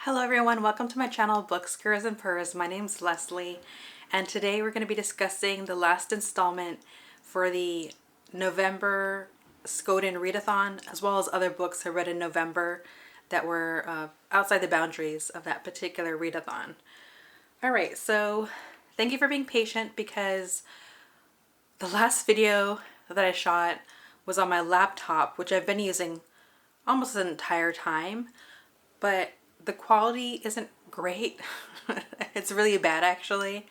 Hello everyone, welcome to my channel Books, Gurrs, and Purrs. My name's Leslie and today we're going to be discussing the last installment for the November Skoden Readathon, as well as other books I read in November that were outside the boundaries of that particular readathon. Alright, so thank you for being patient because the last video that I shot was on my laptop, which I've been using almost the entire time, but the quality isn't great. It's really bad actually.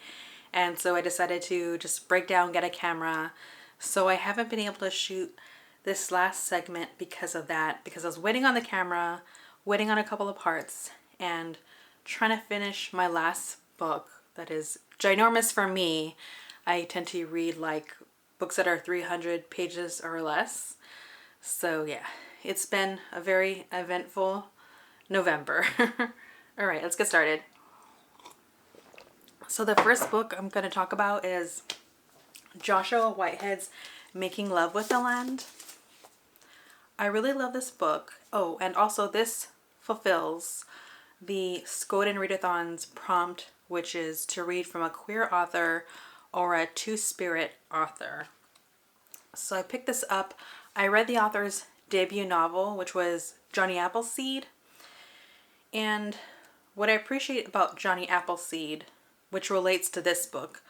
And so I decided to just break down, get a camera. So I haven't been able to shoot this last segment because of that, because I was waiting on the camera, waiting on a couple of parts, and trying to finish my last book that is ginormous for me. I tend to read like books that are 300 pages or less. So yeah, it's been a very eventful November. All right, let's get started. So the first book I'm going to talk about is Joshua Whitehead's Making Love with the Land. I really love this book. Oh, and also this fulfills the Skoden Readathon's prompt, which is to read from a queer author or a two-spirit author. So I picked this up. I read the author's debut novel, which was Johnny Appleseed. And what I appreciate about Johnny Appleseed, which relates to this book,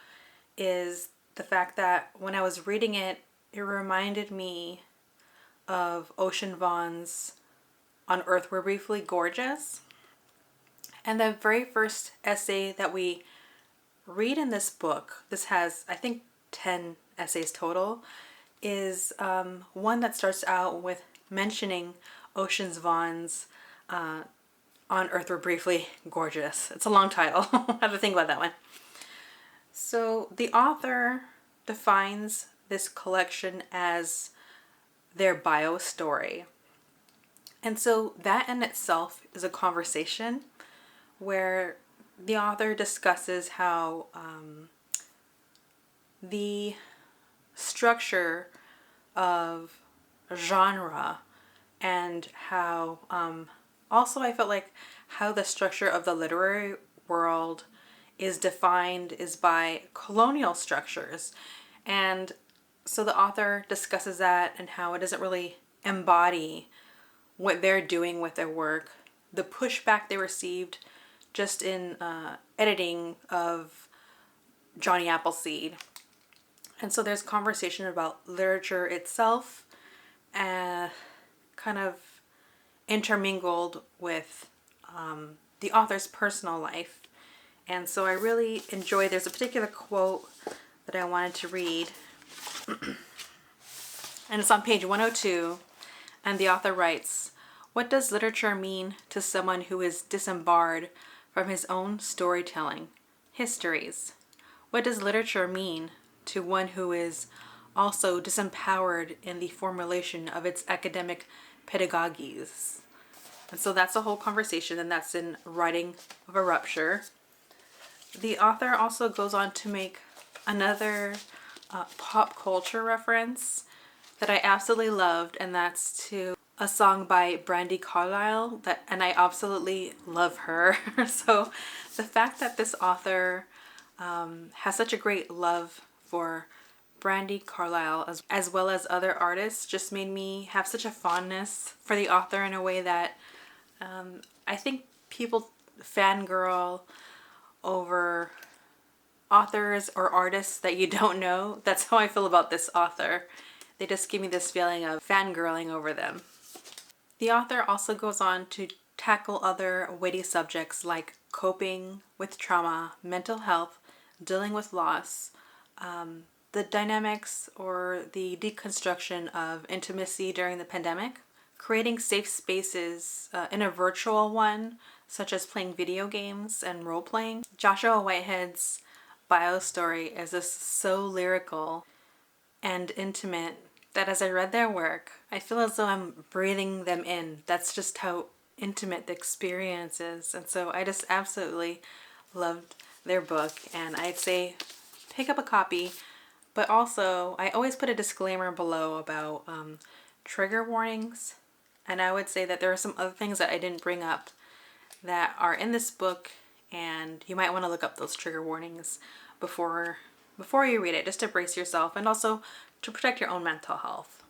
is the fact that when I was reading it, it reminded me of Ocean Vuong's On Earth We're Briefly Gorgeous. And the very first essay that we read in this book, this has I think 10 essays total, is one that starts out with mentioning Ocean Vuong's On Earth We're Briefly Gorgeous. It's a long title. I have to think about that one. So the author defines this collection as their bio story. And so that in itself is a conversation where the author discusses how the structure of genre and how also I felt like how the structure of the literary world is defined is by colonial structures. And so the author discusses that and how it doesn't really embody what they're doing with their work, the pushback they received just in editing of Johnny Appleseed. And so there's conversation about literature itself, kind of intermingled with the author's personal life. And so I really enjoy, there's a particular quote that I wanted to read. And it's on page 102. And the author writes, "What does literature mean to someone who is disembarred from his own storytelling histories? What does literature mean to one who is also disempowered in the formulation of its academic pedagogies?" And so that's a whole conversation, and that's in Writing of a Rupture. The author also goes on to make another pop culture reference that I absolutely loved, and that's to a song by Brandi Carlile, and I absolutely love her. So the fact that this author has such a great love for Brandi Carlile as well as other artists just made me have such a fondness for the author in a way that I think people fangirl over authors or artists that you don't know. That's how I feel about this author. They just give me this feeling of fangirling over them. The author also goes on to tackle other weighty subjects like coping with trauma, mental health, dealing with loss, the dynamics or the deconstruction of intimacy during the pandemic, creating safe spaces in a virtual one, such as playing video games and role-playing. Joshua Whitehead's bio story is just so lyrical and intimate that as I read their work, I feel as though I'm breathing them in. That's just how intimate the experience is. And so I just absolutely loved their book, and I'd say pick up a copy. But also, I always put a disclaimer below about trigger warnings, and I would say that there are some other things that I didn't bring up that are in this book, and you might want to look up those trigger warnings before you read it, just to brace yourself and also to protect your own mental health.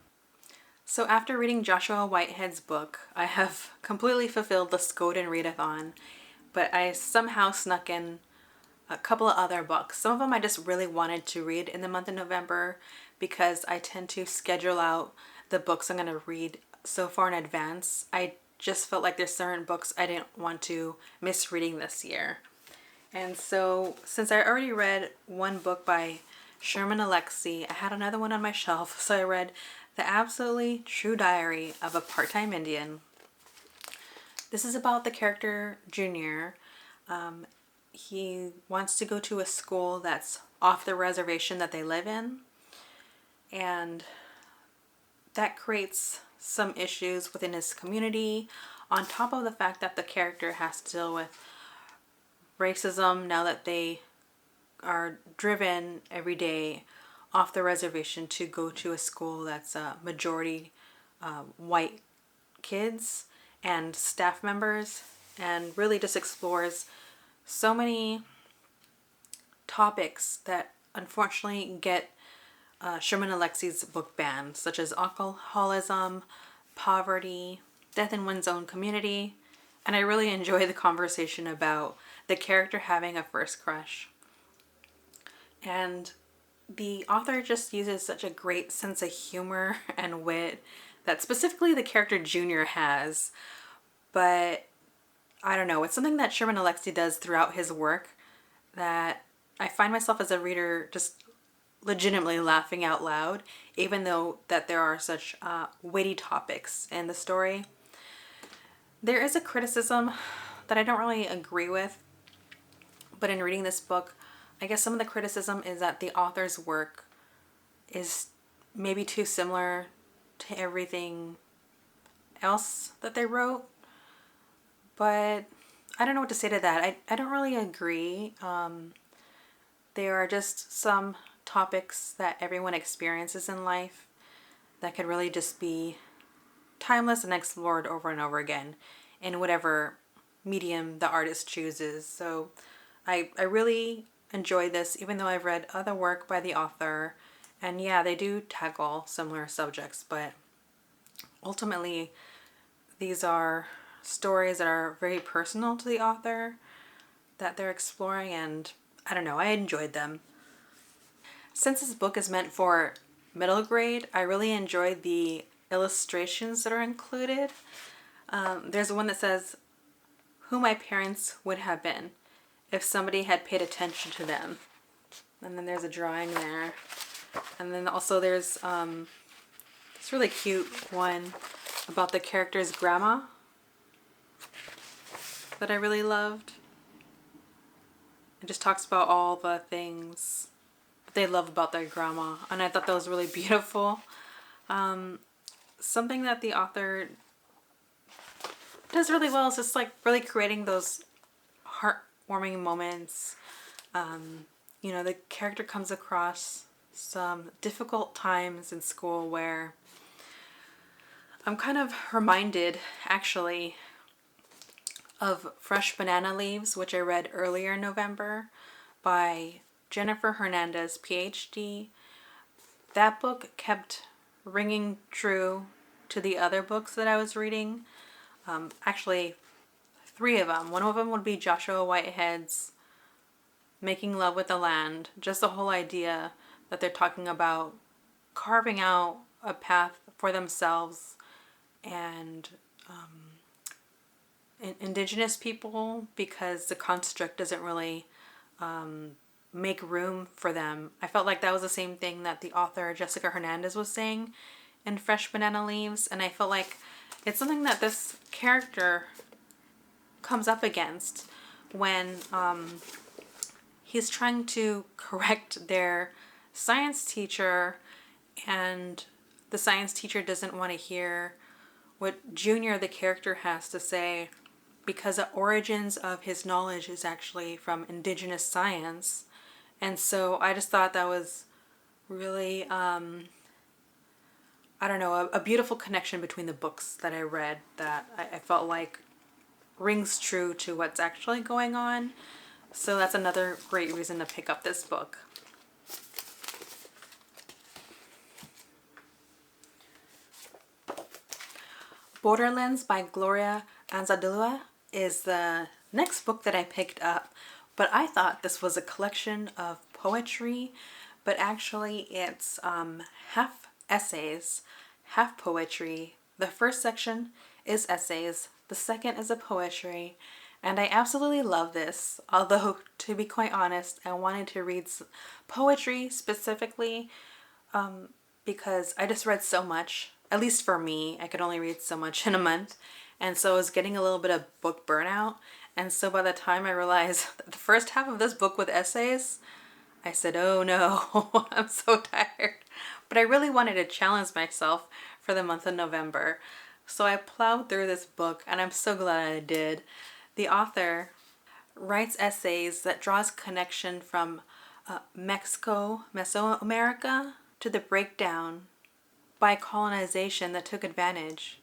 So after reading Joshua Whitehead's book, I have completely fulfilled the Skoden Readathon, but I somehow snuck in a couple of other books. Some of them I just really wanted to read in the month of November because I tend to schedule out the books I'm going to read so far in advance. I just felt like there's certain books I didn't want to miss reading this year. And so since I already read one book by Sherman Alexie, I had another one on my shelf, so I read The Absolutely True Diary of a Part-Time Indian. This is about the character Junior. He wants to go to a school that's off the reservation that they live in, and that creates some issues within his community, on top of the fact that the character has to deal with racism now that they are driven every day off the reservation to go to a school that's a majority white kids and staff members, and really just explores so many topics that unfortunately get Sherman Alexie's book banned, such as alcoholism, poverty, death in one's own community, and I really enjoy the conversation about the character having a first crush. And the author just uses such a great sense of humor and wit that specifically the character Junior has, but I don't know, it's something that Sherman Alexie does throughout his work that I find myself as a reader just legitimately laughing out loud, even though that there are such witty topics in the story. There is a criticism that I don't really agree with, but in reading this book, I guess some of the criticism is that the author's work is maybe too similar to everything else that they wrote. But I don't know what to say to that. I don't really agree. There are just some topics that everyone experiences in life that could really just be timeless and explored over and over again in whatever medium the artist chooses. So I really enjoy this, even though I've read other work by the author, and yeah, they do tackle similar subjects, but ultimately these are stories that are very personal to the author that they're exploring, and I don't know, I enjoyed them. Since this book is meant for middle grade, I really enjoyed the illustrations that are included. There's one that says, "Who my parents would have been if somebody had paid attention to them." And then there's a drawing there. And then also there's this really cute one about the character's grandma that I really loved. It just talks about all the things that they love about their grandma, and I thought that was really beautiful. Something that the author does really well is just like really creating those heartwarming moments. You know, the character comes across some difficult times in school where I'm kind of reminded actually of Fresh Banana Leaves, which I read earlier in November by Jennifer Hernandez, PhD. That book kept ringing true to the other books that I was reading. Actually, 3 of them. One of them would be Joshua Whitehead's Making Love with the Land. Just the whole idea that they're talking about carving out a path for themselves and indigenous people, because the construct doesn't really make room for them. I felt like that was the same thing that the author Jessica Hernandez was saying in Fresh Banana Leaves, and I felt like it's something that this character comes up against when he's trying to correct their science teacher, and the science teacher doesn't want to hear what Junior, the character, has to say, because the origins of his knowledge is actually from indigenous science. And so I just thought that was really, I don't know, a beautiful connection between the books that I read that I felt like rings true to what's actually going on. So that's another great reason to pick up this book. Borderlands by Gloria Anzaldúa is the next book that I picked up, but I thought this was a collection of poetry, but actually it's half essays, half poetry. The first section is essays, the second is a poetry, and I absolutely love this, although to be quite honest, I wanted to read poetry specifically because I just read so much. At least for me, I could only read so much in a month, and so I was getting a little bit of book burnout. And so by the time I realized that the first half of this book with essays, I said, oh no, I'm so tired. But I really wanted to challenge myself for the month of November. So I plowed through this book, and I'm so glad I did. The author writes essays that draws connection from Mexico, Mesoamerica, to the breakdown by colonization that took advantage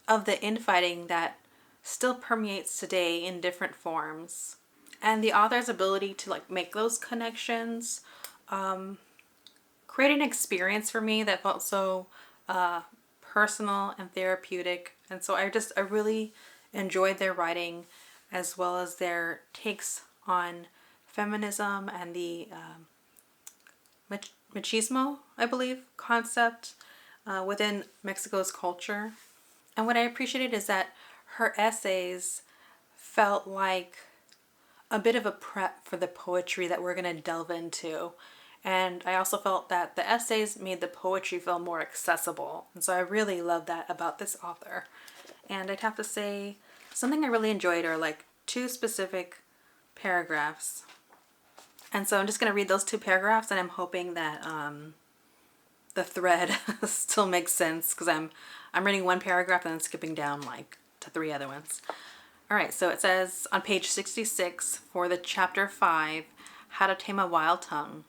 of the infighting that still permeates today in different forms. And the author's ability to like make those connections create an experience for me that felt so personal and therapeutic. And so I really enjoyed their writing, as well as their takes on feminism and the machismo, I believe, concept within Mexico's culture. And what I appreciated is that her essays felt like a bit of a prep for the poetry that we're going to delve into. And I also felt that the essays made the poetry feel more accessible. And so I really love that about this author. And I'd have to say something I really enjoyed are like 2 specific paragraphs. And so I'm just going to read those 2 paragraphs, and I'm hoping that the thread still makes sense, because I'm reading 1 paragraph and then skipping down like to 3 other ones. All right, so it says on page 66 for the chapter 5, How to Tame a Wild Tongue.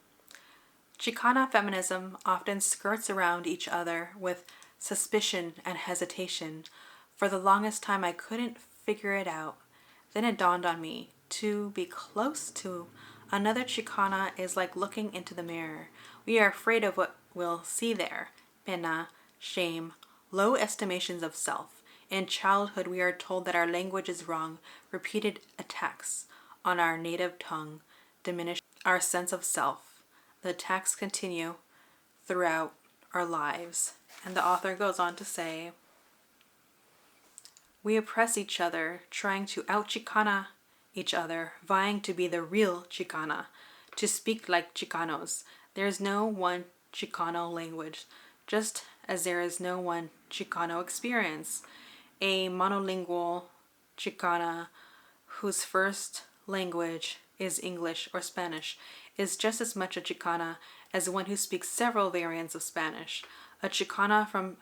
Chicana feminism often skirts around each other with suspicion and hesitation. For the longest time I couldn't figure it out. Then it dawned on me, to be close to another Chicana is like looking into the mirror. We are afraid of what we'll see there. Pena, shame, low estimations of self. In childhood, we are told that our language is wrong. Repeated attacks on our native tongue diminish our sense of self. The attacks continue throughout our lives. And the author goes on to say, we oppress each other, trying to out-Chicana each other, vying to be the real Chicana, to speak like Chicanos. There is no one Chicano language, just as there is no one Chicano experience. A monolingual Chicana whose first language is English or Spanish is just as much a Chicana as one who speaks several variants of Spanish. A Chicana from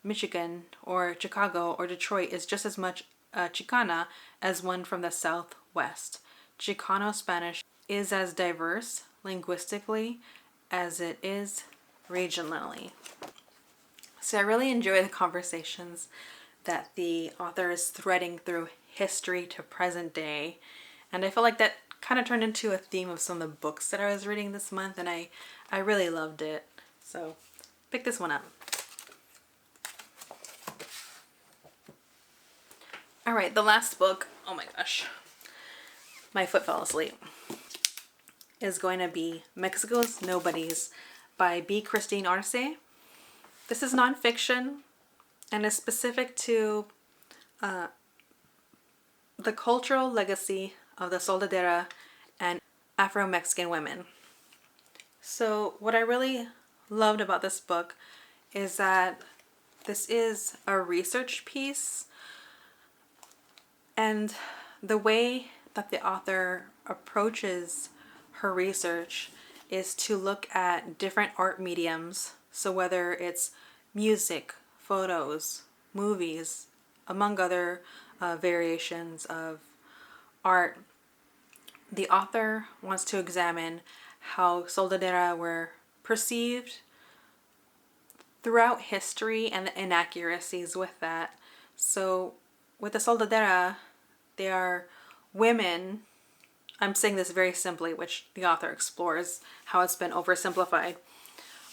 Michigan or Chicago or Detroit is just as much a Chicana as one from the Southwest. Chicano Spanish is as diverse linguistically as it is regionally. So I really enjoy the conversations that the author is threading through history to present day. And I feel like that kind of turned into a theme of some of the books that I was reading this month, and I really loved it. So pick this one up. All right, the last book, oh my gosh, my foot fell asleep, is going to be Mexico's Nobodies by B. Christine Arce. This is nonfiction and is specific to the cultural legacy of the Soldadera and Afro-Mexican women. So what I really loved about this book is that this is a research piece, and the way that the author approaches her research is to look at different art mediums. So whether it's music, photos, movies, among other variations of art, the author wants to examine how Soldadera were perceived throughout history and the inaccuracies with that. So with the Soldadera, They are women. I'm saying this very simply, which the author explores how it's been oversimplified.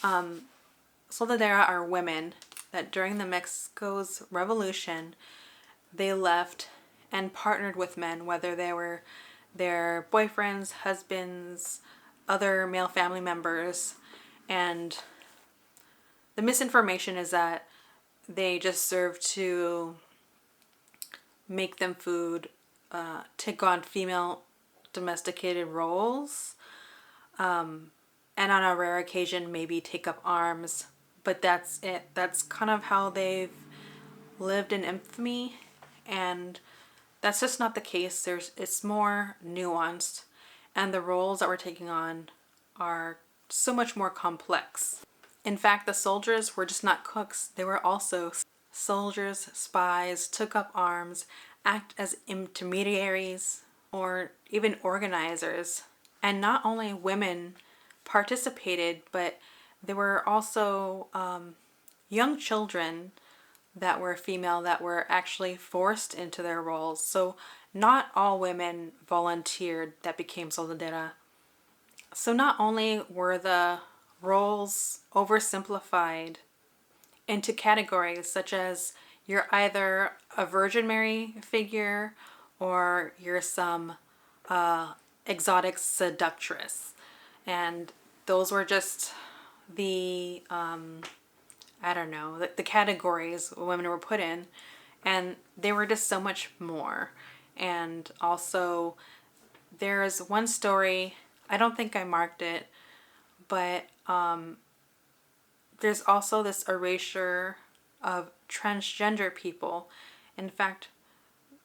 Soldadera are women that during the Mexico's revolution, they left and partnered with men, whether they were their boyfriends, husbands, other male family members. And the misinformation is that they just serve to make them food, take on female domesticated roles, and on a rare occasion maybe take up arms, but that's it. That's kind of how they've lived in infamy, and that's just not the case. It's more nuanced, and the roles that we're taking on are so much more complex. In fact, the soldiers were just not cooks. They were also soldiers, spies, took up arms, act as intermediaries, or even organizers. And not only women participated, but there were also young children that were female that were actually forced into their roles. So not all women volunteered that became Soldadera. So not only were the roles oversimplified into categories such as you're either a Virgin Mary figure or you're some exotic seductress. And those were just the, I don't know, the categories women were put in. And they were just so much more. And also, there's one story, I don't think I marked it, but there's also this erasure of transgender people. In fact,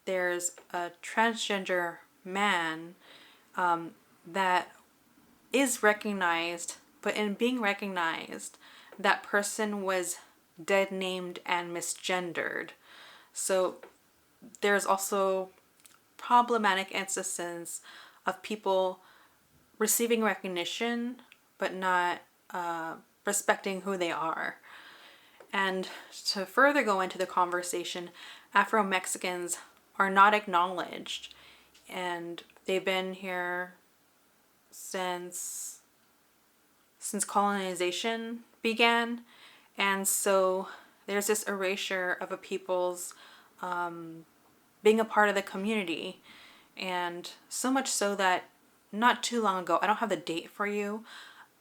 there's a transgender man that is recognized, but in being recognized, that person was dead named and misgendered. So there's also problematic instances of people receiving recognition but not respecting who they are. And to further go into the conversation, Afro-Mexicans are not acknowledged, and they've been here since colonization began. And so there's this erasure of a people's being a part of the community. And so much so that not too long ago, I don't have the date for you,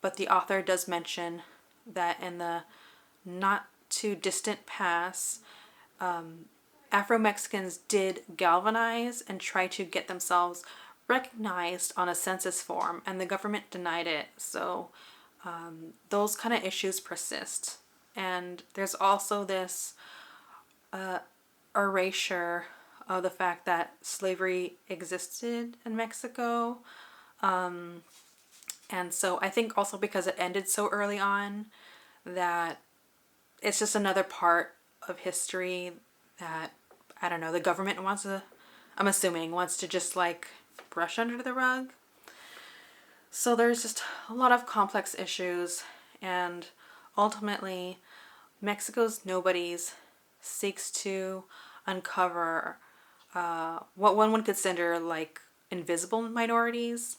but the author does mention that in the not too distant past, Afro-Mexicans did galvanize and try to get themselves recognized on a census form, and the government denied it. So those kind of issues persist. And there's also this erasure of the fact that slavery existed in Mexico. And so I think also because it ended so early on, that it's just another part of history that, I don't know, the government wants to, I'm assuming, wants to just like brush under the rug. So there's just a lot of complex issues, and ultimately Mexico's Nobodies seeks to uncover what one would consider like invisible minorities.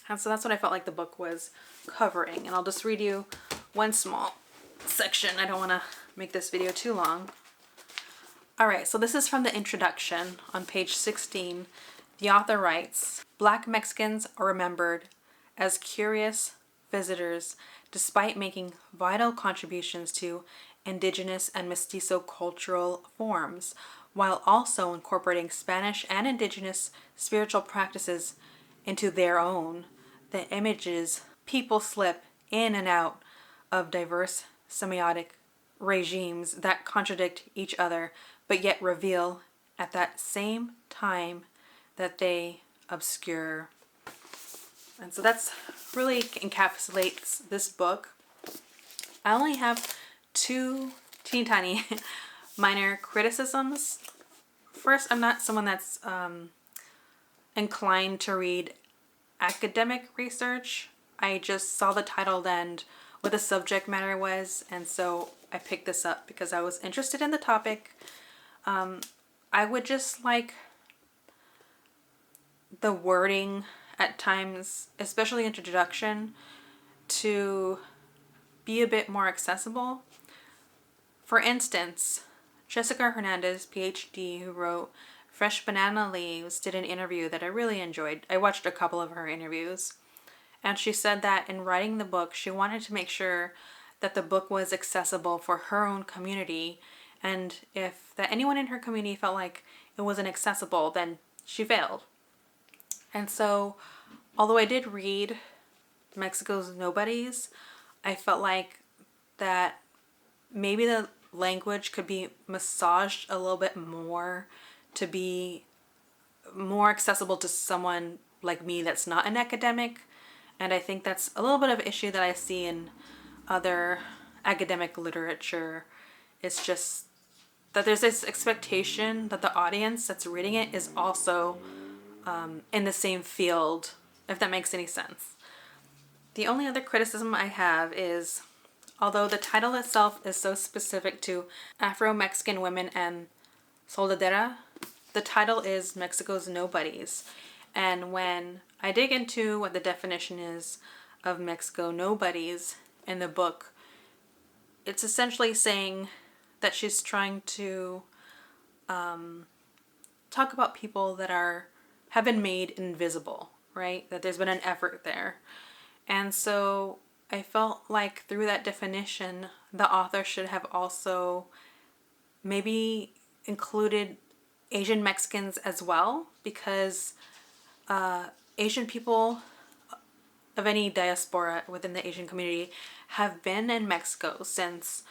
And so that's what I felt like the book was covering. And I'll just read you one small section. I don't want to make this video too long. Alright, so this is from the introduction on page 16. The author writes, "Black Mexicans are remembered as curious visitors despite making vital contributions to indigenous and mestizo cultural forms, while also incorporating Spanish and indigenous spiritual practices into their own. The images people slip in and out of diverse semiotic regimes that contradict each other, but yet reveal at that same time that they obscure." And so that's really encapsulates this book. I only have two teeny tiny minor criticisms. First, I'm not someone that's inclined to read academic research. I just saw the title and what the subject matter was, and so I picked this up because I was interested in the topic. I would just like the wording at times, especially introduction, to be a bit more accessible. For instance, Jessica Hernandez, PhD, who wrote Fresh Banana Leaves, did an interview that I really enjoyed. I watched a couple of her interviews. And she said that in writing the book, she wanted to make sure that the book was accessible for her own community. And if that anyone in her community felt like it wasn't accessible, then she failed. And so, although I did read Mexico's Nobodies, I felt like that maybe the language could be massaged a little bit more to be more accessible to someone like me that's not an academic. And I think that's a little bit of an issue that I see in other academic literature. It's just that there's this expectation that the audience that's reading it is also in the same field, if that makes any sense. The only other criticism I have is, although the title itself is so specific to Afro-Mexican women and Soldadera, the title is Mexico's Nobodies. And when I dig into what the definition is of Mexico Nobodies in the book, it's essentially saying that she's trying to talk about people that have been made invisible, right? That there's been an effort there. And so I felt like through that definition, the author should have also maybe included Asian Mexicans as well, because Asian people of any diaspora within the Asian community have been in Mexico since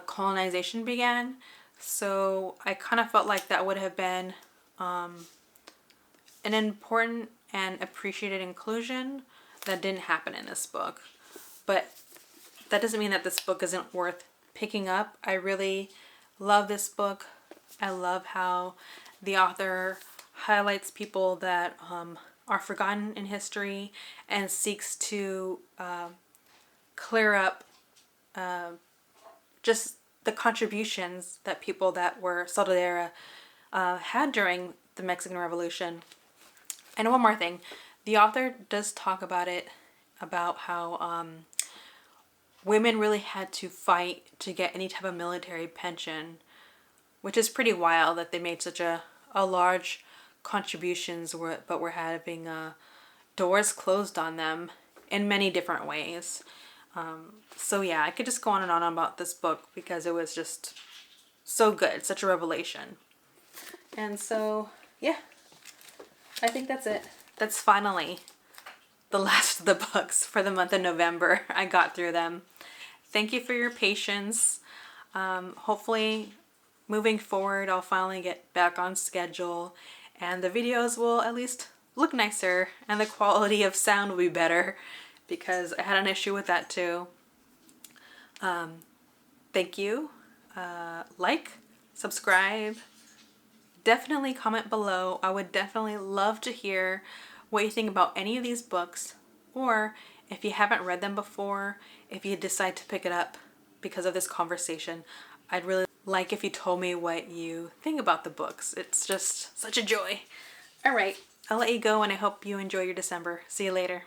colonization began. So I kind of felt like that would have been an important and appreciated inclusion that didn't happen in this book. But that doesn't mean that this book isn't worth picking up. I really love this book. I love how the author highlights people that are forgotten in history and seeks to clear up just the contributions that people that were Soldadera had during the Mexican Revolution. And one more thing, the author does talk about it, about how women really had to fight to get any type of military pension, which is pretty wild that they made such a large contributions, but were having doors closed on them in many different ways. So yeah, I could just go on and on about this book because it was just so good, such a revelation. And so yeah, I think that's it. That's finally the last of the books for the month of November. I got through them. Thank you for your patience. Hopefully moving forward, I'll finally get back on schedule and the videos will at least look nicer and the quality of sound will be better, because I had an issue with that too. Thank you. Like, subscribe, definitely comment below. I would definitely love to hear what you think about any of these books, or if you haven't read them before, if you decide to pick it up because of this conversation, I'd really like if you told me what you think about the books. It's just such a joy. All right, I'll let you go and I hope you enjoy your December. See you later.